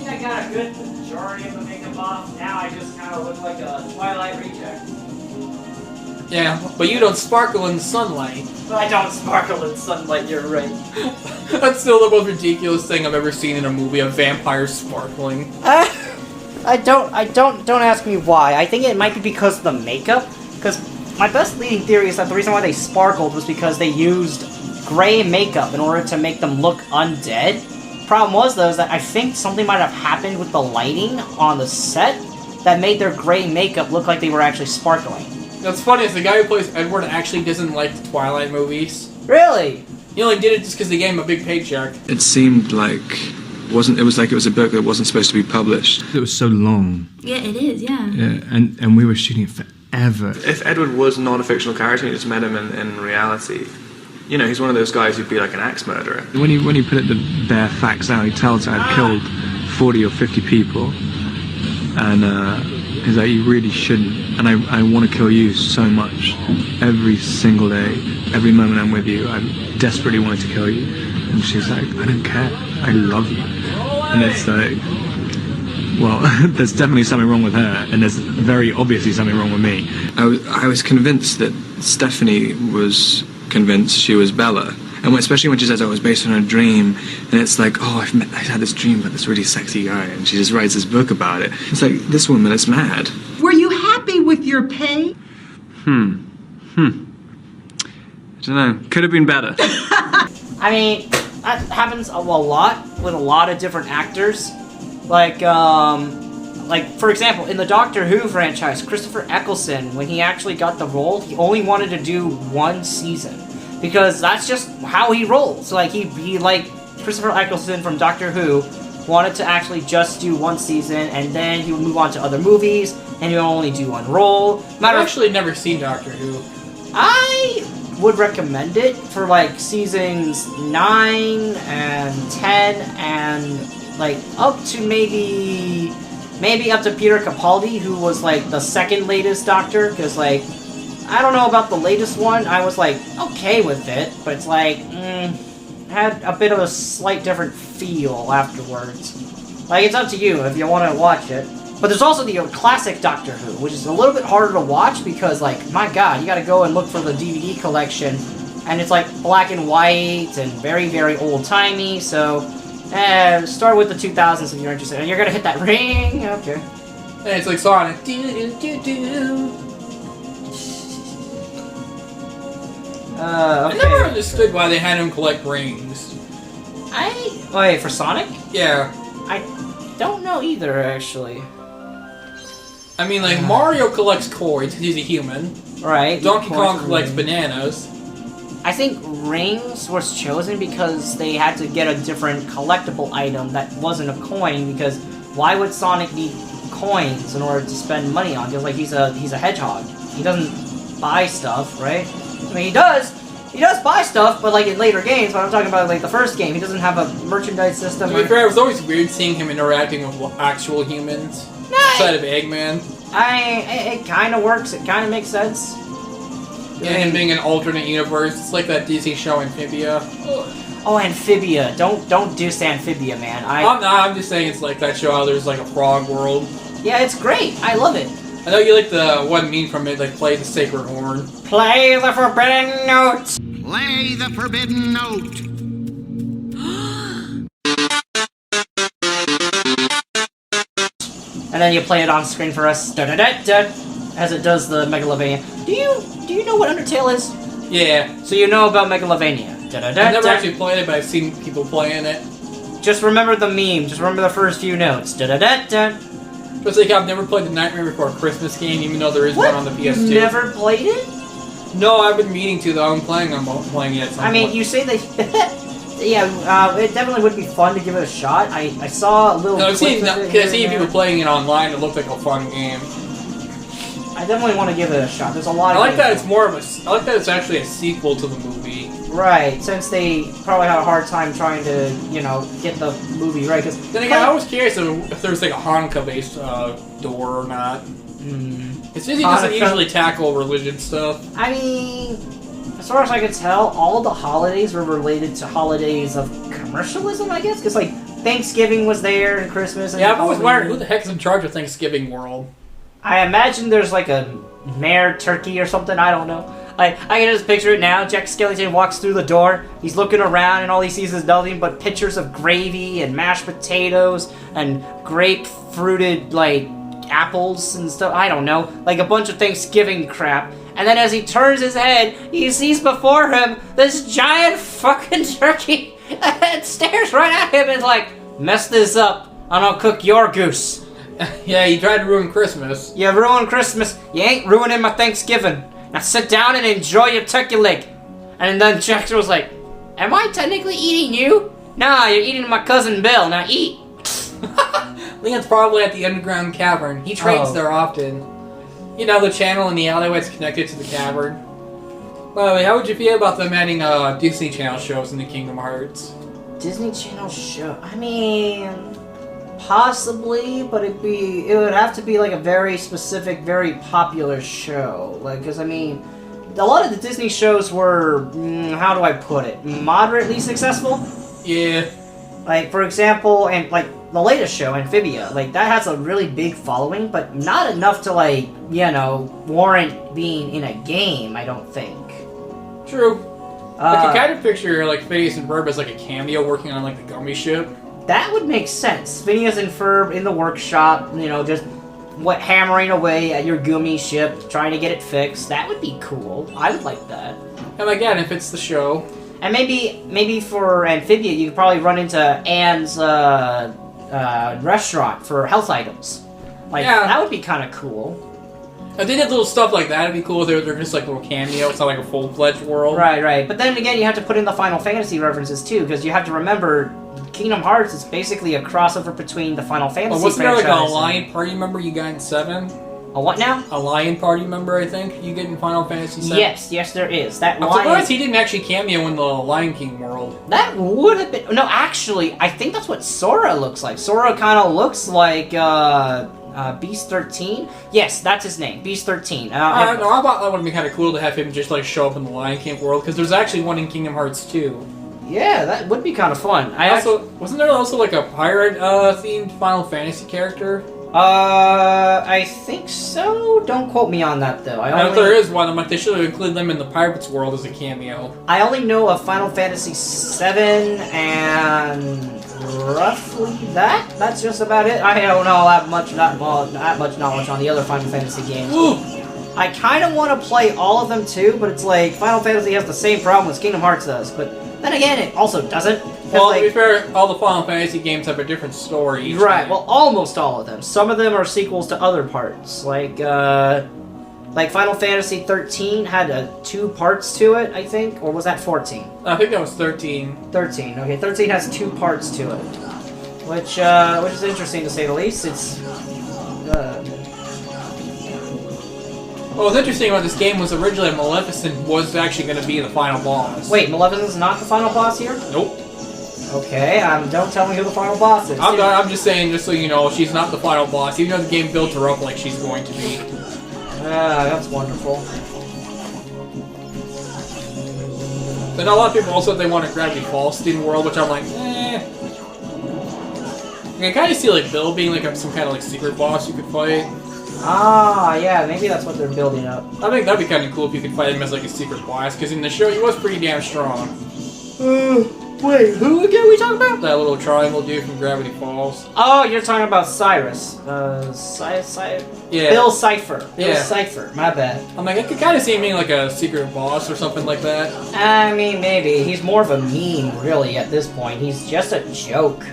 think I got a good majority of the makeup off. Now I just kind of look like a Twilight reject. Yeah, but you don't sparkle in sunlight. But I don't sparkle in sunlight, you're right. That's still the most ridiculous thing I've ever seen in a movie, a vampire sparkling. Don't ask me why. I think it might be because of the makeup. Because my best leading theory is that the reason why they sparkled was because they used gray makeup in order to make them look undead. Problem was, though, is that I think something might have happened with the lighting on the set that made their gray makeup look like they were actually sparkling. What's funny is the guy who plays Edward actually doesn't like the Twilight movies. Really? He only did it just because they gave him a big paycheck. It seemed like it was like it was a book that wasn't supposed to be published. It was so long. Yeah, it is, yeah. Yeah, and we were shooting it forever. If Edward was not a fictional character, you just met him in reality. You know, he's one of those guys who'd be like an axe murderer. When he put the bare facts out, he tells I'd killed 40 or 50 people. And he's like, you really shouldn't. And I want to kill you so much. Every single day, every moment I'm with you, I desperately wanted to kill you. And she's like, I don't care. I love you. And it's like, well, there's definitely something wrong with her, and there's very obviously something wrong with me. I was convinced that Stephanie was convinced she was Bella. And especially when she says, oh, it was based on a dream, and it's like, oh, I had this dream about this really sexy guy, and she just writes this book about it. It's like, this woman is mad. Were you happy with your pay? I don't know. Could have been better. I mean, that happens a lot with a lot of different actors. Like, for example, in the Doctor Who franchise, Christopher Eccleston, when he actually got the role, he only wanted to do one season. Because that's just how he rolls. Like, he like, Christopher Eccleston from Doctor Who wanted to actually just do one season, and then he would move on to other movies, and he would only do one role. I've actually never seen Doctor Who. I would recommend it for, like, seasons 9 and 10, and, like, up to maybe up to Peter Capaldi, who was, like, the second latest Doctor, because, like, I don't know about the latest one. I was, like, okay with it, but it's like, had a bit of a slight different feel afterwards. Like, it's up to you if you want to watch it. But there's also the classic Doctor Who, which is a little bit harder to watch because, like, my god, you gotta go and look for the DVD collection, and it's, like, black and white and very, very old-timey, so, start with the 2000s if you're interested. And you're gonna hit that ring? Okay. And it's like Sonic. Do-do-do-do. Okay. I never understood why they had him collect rings. Wait, for Sonic? Yeah. I don't know either, actually. I mean, like, Mario collects coins because he's a human. Right. Donkey Kong collects bananas. I think rings was chosen because they had to get a different collectible item that wasn't a coin, because why would Sonic need coins in order to spend money on? Because, like, he's a hedgehog. He doesn't buy stuff, right? I mean, he does buy stuff, but, like, in later games, but I'm talking about, like, the first game, he doesn't have a merchandise system. To be fair, it was always weird seeing him interacting with actual humans. Outside of Eggman. It kind of works, it kind of makes sense. Yeah, him being an alternate universe. It's like that Disney show Amphibia. Oh, Amphibia. Don't diss Amphibia, man. I'm just saying it's like that show how there's, like, a frog world. Yeah, it's great. I love it. I know you like the one meme from it, like, play the sacred horn. Play the forbidden note! Play the forbidden note. And then you play it on screen for us, da-da-da-da, as it does the Megalovania. Do you know what Undertale is? Yeah. So you know about Megalovania. Da-da-da-da. I've never actually played it, but I've seen people playing it. Just remember the meme. Just remember the first few notes. Da-da-da-da. It's like I've never played the Nightmare Before Christmas game, even though there is one on the PS2. You never played it? No, I've been meaning to, though. I'm planning on playing it at some I mean, point. you say that... yeah, it definitely would be fun to give it a shot. I saw a little No, I've seen clip people playing it online. It looked like a fun game. I definitely want to give it a shot. There's a lot of I like that games. it's more of a... I like that it's actually a sequel to the movie. Right, since they probably had a hard time trying to, you know, get the movie right. Cause Then again, I was curious if there was like a Hanukkah-based door or not. It's Disney doesn't usually tackle religion stuff. I mean, as far as I could tell, all the holidays were related to holidays of commercialism, I guess? Because, like, Thanksgiving was there and Christmas and Yeah, I've always Halloween. wondered who the heck's in charge of Thanksgiving World. I imagine there's, like, a mayor turkey or something, I don't know. Like, I can just picture it now. Jack Skellington walks through the door, he's looking around, and all he sees is nothing but pictures of gravy and mashed potatoes and grape-fruited, like, apples and stuff. I don't know. Like, a bunch of Thanksgiving crap. And then as he turns his head, he sees before him this giant fucking turkey and stares right at him and is like, mess this up, and I'll cook your goose. Yeah, he tried to ruin Christmas. You ruined Christmas, you ain't ruining my Thanksgiving. Now sit down and enjoy your turkey leg. And then Jack was like, am I technically eating you? Nah, you're eating my cousin Bill, now eat. Leon's probably at the underground cavern. He trades Oh. there often. You know, the channel in the alleyway is connected to the cavern. By the way, how would you feel about them adding Disney Channel shows into Kingdom Hearts? Disney Channel show. I mean, possibly, but it would have to be like a very specific, very popular show. Like, because I mean, a lot of the Disney shows were, how do I put it, moderately successful. Yeah. Like, for example, and like the latest show, Amphibia, like that has a really big following, but not enough to like, you know, warrant being in a game. I don't think. True. I can kind of picture like Phineas and Ferb as like a cameo working on like the gummy ship. That would make sense. Phineas and Ferb in the workshop, you know, just hammering away at your Gumi ship, trying to get it fixed. That would be cool. I would like that. And again, if it's the show. And maybe for Amphibia, you could probably run into Anne's restaurant for health items. Like, Yeah. that would be kind of cool. If they did little stuff like that, it'd be cool if they're just like little cameos. It's not like a full-fledged world. Right. But then again, you have to put in the Final Fantasy references too, because you have to remember, Kingdom Hearts is basically a crossover between the Final Fantasy Well, wasn't there like franchise a Lion Party member you got in 7? A what now? A Lion Party member, I think, you get in Final Fantasy 7? Yes, there is. That I'm Lion... surprised he didn't actually cameo in the Lion King world. That would have been... No, actually, I think that's what Sora looks like. Sora kind of looks like, Beast 13? Yes, that's his name, Beast 13. No, I thought that would be kind of cool to have him just like show up in the Lion King world, because there's actually one in Kingdom Hearts 2. Yeah, that would be kind of fun. Wasn't there also like a pirate themed Final Fantasy character? I think so. Don't quote me on that, though. If there is one, I'm like, they should have included them in the Pirates world as a cameo. I only know of Final Fantasy 7 and roughly that. That's just about it. I don't know that much knowledge on the other Final Fantasy games. I kind of want to play all of them too, but it's like Final Fantasy has the same problem as Kingdom Hearts does. But then again, it also doesn't. Well, to be Like, fair, all the Final Fantasy games have a different story. each right. time. Well, almost all of them. Some of them are sequels to other parts. Like Final Fantasy 13 had 2 parts to it, I think, or was that 14? I think that was 13. 13. Okay, 13 has 2 parts to it, which is interesting to say the least. It's What was interesting about this game was originally Maleficent was actually going to be the final boss. wait, Maleficent's not the final boss here? Nope. Okay, don't tell me who the final boss is. I'm just saying, just so you know, she's not the final boss, even though the game built her up like she's going to be. That's wonderful. Then a lot of people also said they want a Gravity Falls themed world, which I'm like, I can kind of see like Bill being like some kind of like secret boss you could fight. Ah, yeah, maybe that's what they're building up. I think that'd be kind of cool if you could fight him as like a secret boss, because in the show he was pretty damn strong. Wait, who again are we talking about? That little triangle dude from Gravity Falls. Oh, you're talking about Cyrus. Yeah. Bill Cipher. Bill Yeah. Cipher, my bad. I'm like, I could kind of see him being like a secret boss or something like that. I mean, maybe. He's more of a meme, really, at this point. He's just a joke.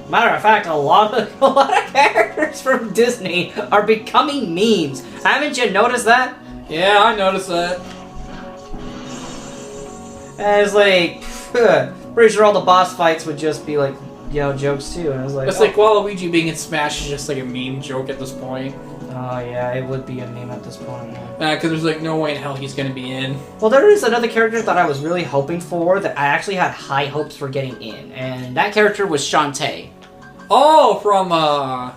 Matter of fact, a lot of characters from Disney are becoming memes. Haven't you noticed that? Yeah, I noticed that. And it's like, pretty sure all the boss fights would just be like, you know, jokes too. And I was like, It's like Waluigi being in Smash is just like a meme joke at this point. oh yeah, it would be a meme at this point. Because there's like no way in hell he's gonna be in. Well, there is another character that I was really hoping for that I actually had high hopes for getting in, and that character was Shantae. Oh, from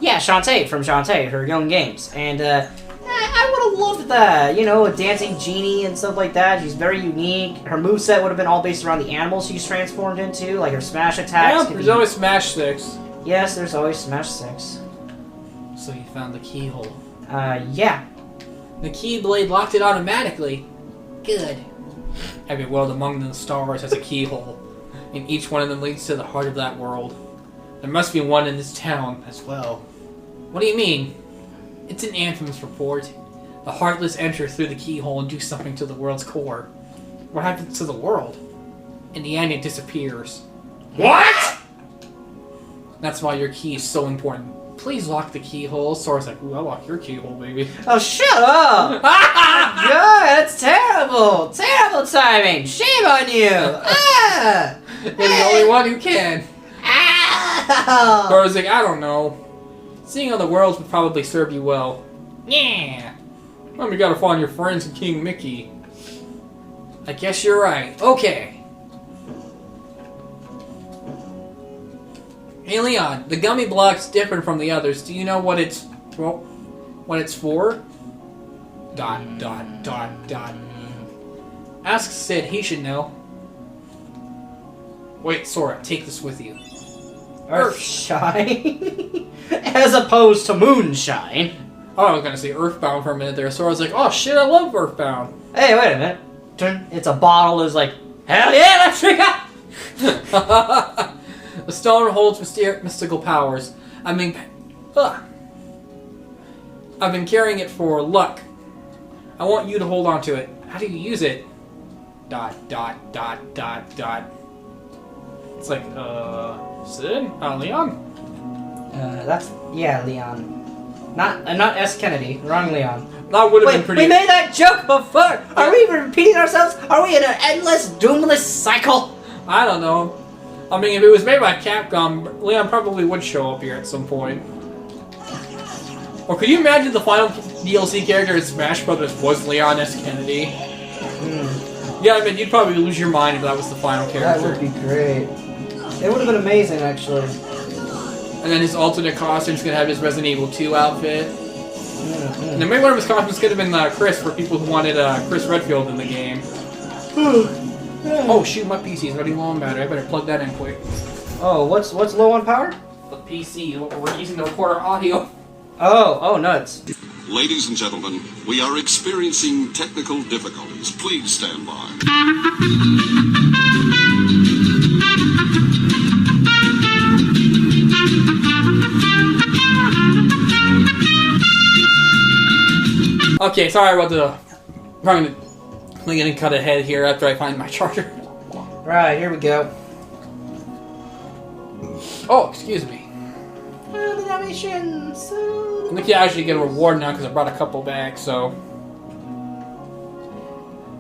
Yeah, Shantae from Shantae, her young games, and I would have have loved that. You know, a dancing genie and stuff like that. She's very unique. Her moveset would have been all based around the animals she's transformed into, like her smash attacks. Yeah, there's always Smash 6. Yes, there's always Smash 6. So you found the keyhole. Yeah. The Keyblade locked it automatically. Good. Every world among the stars has a keyhole, and each one of them leads to the heart of that world. There must be one in this town as well. What do you mean? It's an Anthem's report. The Heartless enter through the keyhole and do something to the world's core. What happens to the world? In the end, it disappears. What? That's why your key is so important. Please lock the keyhole. Sora's like, ooh, I'll lock your keyhole, baby. Oh, shut up! God, that's terrible! Terrible timing! Shame on you! Ah! You're the only one who can. Ow! Sora's like, I don't know. Seeing other worlds would probably serve you well. Yeah. Well, you gotta find your friends in King Mickey. I guess you're right. Okay. Hey Leon, the gummy block's different from the others. Do you know what it's for? ... Ask Sid, he should know. Wait, Sora, take this with you. Earthshine? As opposed to moonshine. Oh, I was gonna say Earthbound for a minute there. Sora's like, oh shit, I love Earthbound. Hey, wait a minute. It's a bottle is like, hell yeah, let's drink up! The stone holds mystical powers. I've been carrying it for luck. I want you to hold on to it. How do you use it? ... It's like, Sid? Leon? Yeah, Leon. Not S. Kennedy. Wrong Leon. That would have been Wait, pretty... we made that joke before! Are we even repeating ourselves? Are we in an endless, doomless cycle? I don't know. I mean, if it was made by Capcom, Leon probably would show up here at some point. Or could you imagine the final DLC character in Smash Brothers was Leon S. Kennedy? Yeah, I mean, you'd probably lose your mind if that was the final character. That would be great. It would have been amazing, actually. And then his alternate costume's gonna have his Resident Evil 2 outfit. And then maybe one of his costumes could have been Chris, for people who wanted Chris Redfield in the game. Oh shoot, my PC's running low on battery. I better plug that in quick. Oh, what's low on power? The PC, we're using to record our audio. Oh, nuts. Ladies and gentlemen, we are experiencing technical difficulties. Please stand by. Okay, sorry about the... I'm gonna cut ahead here after I find my charger. Right, here we go. Oh, excuse me. The Dalmatians. I think you actually get a reward now because I brought a couple back, so...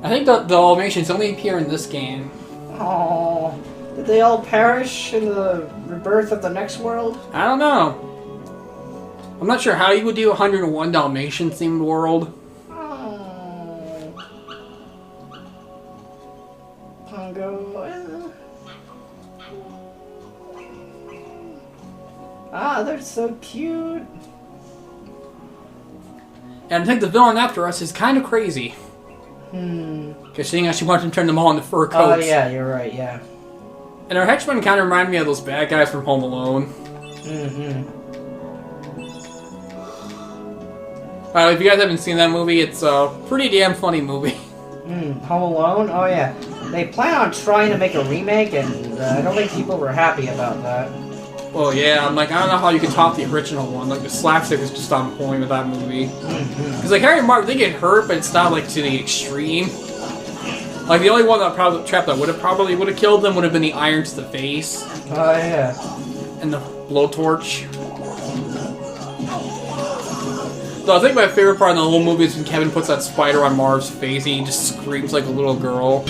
I think the Dalmatians only appear in this game. Oh, did they all perish in the rebirth of the next world? I don't know. I'm not sure how you would do a 101 Dalmatian themed world. Oh. Pongo. Ah, they're so cute. And I think the villain after us is kind of crazy. Because seeing how she wants to turn them all into fur coats. Oh, yeah, you're right, yeah. And our henchmen kind of remind me of those bad guys from Home Alone. If you guys haven't seen that movie, it's a pretty damn funny movie. Home Alone? Oh, yeah. They plan on trying to make a remake, and I don't think people were happy about that. Well, yeah, I'm like, I don't know how you can top the original one. Like, the slapstick is just on point with that movie. Because, like, Harry and Mark, they get hurt, but it's not, like, to the extreme. Like, the only one that probably would have killed them would have been the iron to the face. Oh, yeah. And the blowtorch. So I think my favorite part of the whole movie is when Kevin puts that spider on Marv's face and he just screams like a little girl.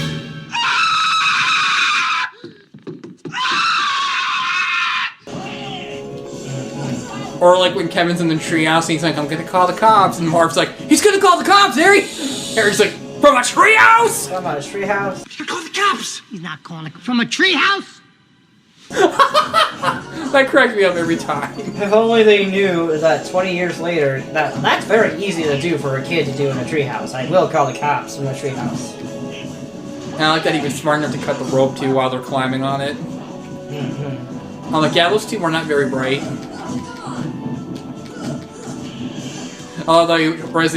Or like when Kevin's in the treehouse and he's like, I'm gonna call the cops, and Marv's like, he's gonna call the cops, Harry! Harry's like, from a treehouse! From a treehouse? Call the cops! He's not calling it from a treehouse! That cracks me up every time. If only they knew that 20 years later, that's very easy to do for a kid to do in a treehouse. I will call the cops in a treehouse. And I like that he was smart enough to cut the rope too while they're climbing on it. I'm like, yeah, those two were not very bright. Although, whereas